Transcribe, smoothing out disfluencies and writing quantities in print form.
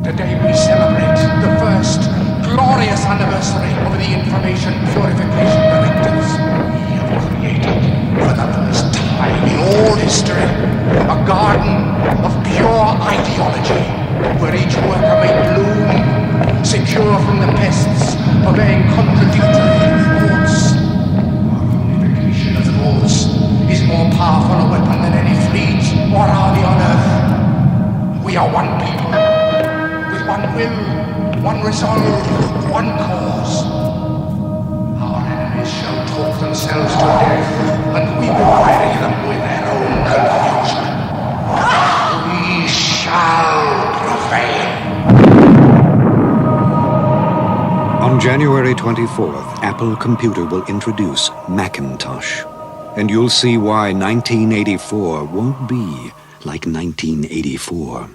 Today we celebrate the first glorious anniversary of the Information Purification Directives. We have created, for the first time in all history, a garden of pure ideology, where each worker may bloom, secure from the pests, obeying contradictory thoughts. Our unification of thoughts is more powerful a weapon than any fleet or army on earth. We are one people, with one will, one resolve, one cause. Our enemies shall talk themselves to death, and we will bury them with their own confusion. We shall prevail. On January 24th, Apple Computer will introduce Macintosh. And you'll see why 1984 won't be like 1984.